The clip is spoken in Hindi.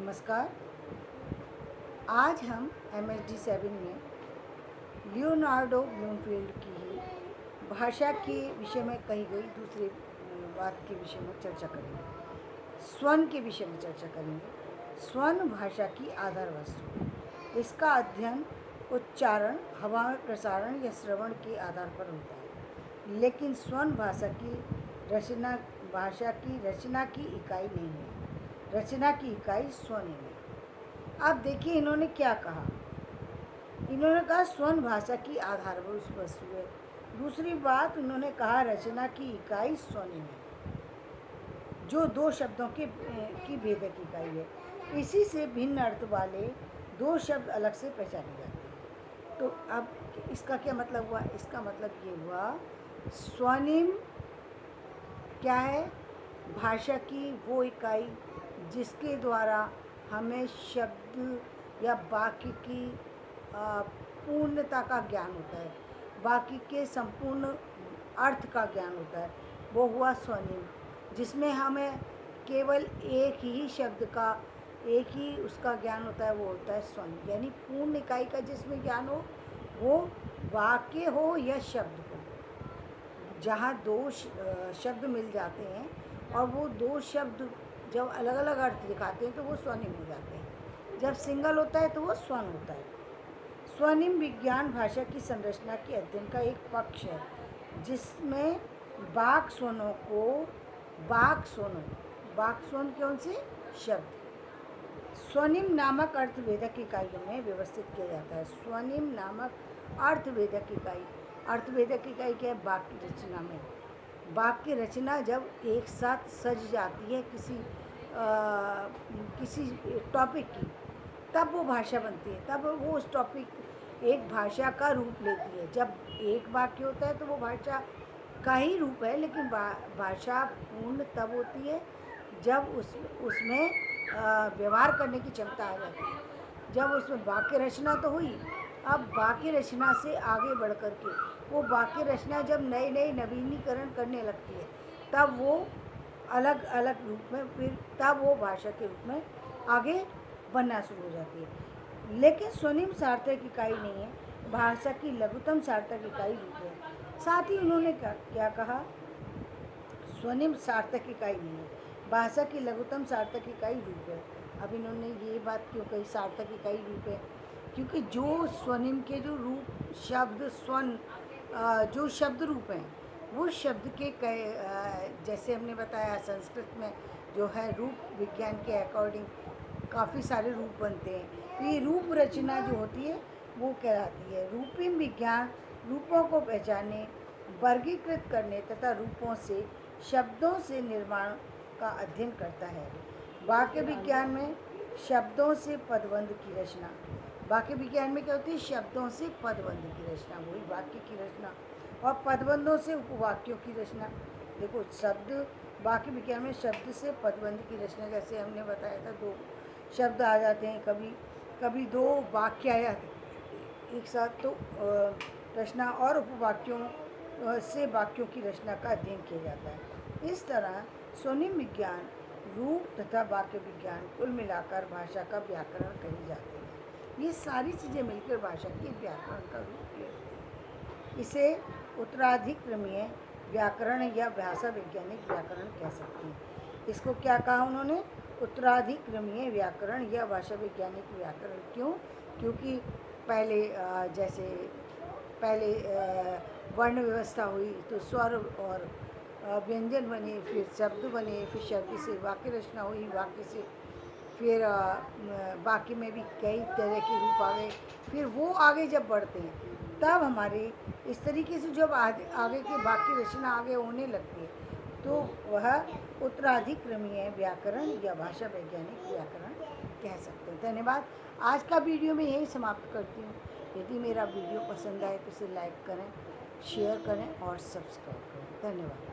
नमस्कार। आज हम MSD7 में लियोनार्डो ब्लूमफील्ड की ही भाषा के विषय में कही गई दूसरे बात के विषय में चर्चा करेंगे। स्वन के विषय में चर्चा करेंगे। स्वन भाषा की आधार वस्तु। इसका अध्ययन उच्चारण, हवा में प्रसारण या श्रवण के आधार पर होता है, लेकिन स्वन भाषा की रचना की इकाई नहीं है। रचना की इकाई स्वनिम है। अब देखिए इन्होंने क्या कहा। इन्होंने कहा स्वन भाषा की आधारभूत वस्तु है। दूसरी बात उन्होंने कहा रचना की इकाई स्वनिम है, जो दो शब्दों की भेदक इकाई है। इसी से भिन्न अर्थ वाले दो शब्द अलग से पहचाने जाते हैं। तो अब इसका क्या मतलब हुआ? इसका मतलब ये हुआ स्वनिम क्या है? भाषा की वो इकाई जिसके द्वारा हमें शब्द या वाक्य की पूर्णता का ज्ञान होता है, वाक्य के संपूर्ण अर्थ का ज्ञान होता है, वो हुआ स्वनिम। जिसमें हमें केवल एक ही शब्द का, एक ही उसका ज्ञान होता है, वो होता है स्वनिम। यानी पूर्ण इकाई का जिसमें ज्ञान हो, वो वाक्य हो या शब्द हो। जहाँ दो शब्द मिल जाते हैं और वो दो शब्द जब अलग अलग अर्थ दिखाते हैं तो वो स्वनिम हो जाते हैं। जब सिंगल होता है तो वो स्वन होता है। स्वनिम विज्ञान भाषा की संरचना के अध्ययन का एक पक्ष है, जिसमें वाक् स्वनों कौन से शब्द स्वनिम नामक अर्थभेदक इकाइयों में व्यवस्थित किया जाता है। स्वनिम नामक अर्थभेदक इकाई, अर्थभेदक इकाई क्या है? वाक्य रचना में वाक्य रचना जब एक साथ सज जाती है किसी टॉपिक की, तब वो भाषा बनती है, तब वो उस टॉपिक एक भाषा का रूप लेती है। जब एक वाक्य होता है तो वो भाषा का ही रूप है, लेकिन भाषा पूर्ण तब होती है जब उसमें व्यवहार करने की क्षमता आ जाती है। जब उसमें वाक्य रचना तो हुई, अब वाक्य रचना से आगे बढ़ कर के वो वाक्य रचना जब नए नवीनीकरण करने लगती है, तब वो अलग अलग रूप में, फिर तब वो भाषा के रूप में आगे बनना शुरू हो जाती है। लेकिन स्वनिम सार्थक इकाई नहीं है, भाषा की लघुतम सार्थक इकाई रूप है। साथ ही उन्होंने क्या कहा? स्वनिम सार्थक इकाई नहीं है, भाषा की लघुतम सार्थक इकाई रूप है। अब इन्होंने ये बात क्यों कही सार्थक इकाई रूप है? क्योंकि जो स्वनिम के जो रूप शब्द स्वन जो शब्द रूप हैं, वो शब्द के जैसे हमने बताया संस्कृत में जो है रूप विज्ञान के अकॉर्डिंग काफ़ी सारे रूप बनते हैं। तो ये रूप रचना जो होती है वो कहलाती है। रूपिम विज्ञान रूपों को पहचानने, वर्गीकृत करने तथा रूपों से शब्दों से निर्माण का अध्ययन करता है। वाक्य विज्ञान में शब्दों से पदबंध की रचना, वाक्य विज्ञान में क्या होती है? शब्दों से पदबंध की रचना, वही वाक्य की रचना, और पदबंधों से उपवाक्यों की रचना। देखो शब्द वाक्य विज्ञान में शब्द से पदबंध की रचना, जैसे हमने बताया था दो शब्द आ जाते हैं, कभी दो वाक्य आ जाते हैं एक साथ, तो रचना और उपवाक्यों से वाक्यों की रचना का अध्ययन किया जाता है। इस तरह स्वनिम विज्ञान, रूप तथा वाक्य विज्ञान कुल मिलाकर भाषा का व्याकरण कही जाती है। ये सारी चीज़ें मिलकर भाषा के व्याकरण का रूप लेती हैं। इसे उत्तराधिक्रमीय व्याकरण या भाषा वैज्ञानिक व्याकरण कह सकते हैं। इसको क्या कहा उन्होंने? उत्तराधिक्रमीय व्याकरण या भाषा वैज्ञानिक व्याकरण। क्यों? क्योंकि पहले वर्ण व्यवस्था हुई तो स्वर और व्यंजन बने, फिर शब्द बने, फिर शब्द से वाक्य रचना हुई, वाक्य से फिर वाक्य में भी कई तरह के रूप आ गए। फिर वो आगे जब बढ़ते हैं तब हमारे इस तरीके से जब आगे के वाक्य रचना आगे होने लगती है, तो वह उत्तराधिक्रमीय व्याकरण या भाषा वैज्ञानिक व्याकरण कह सकते हैं। धन्यवाद। आज का वीडियो मैं यही समाप्त करती हूँ। यदि मेरा वीडियो पसंद आए तो इसे लाइक करें, शेयर करें और सब्सक्राइब करें। धन्यवाद।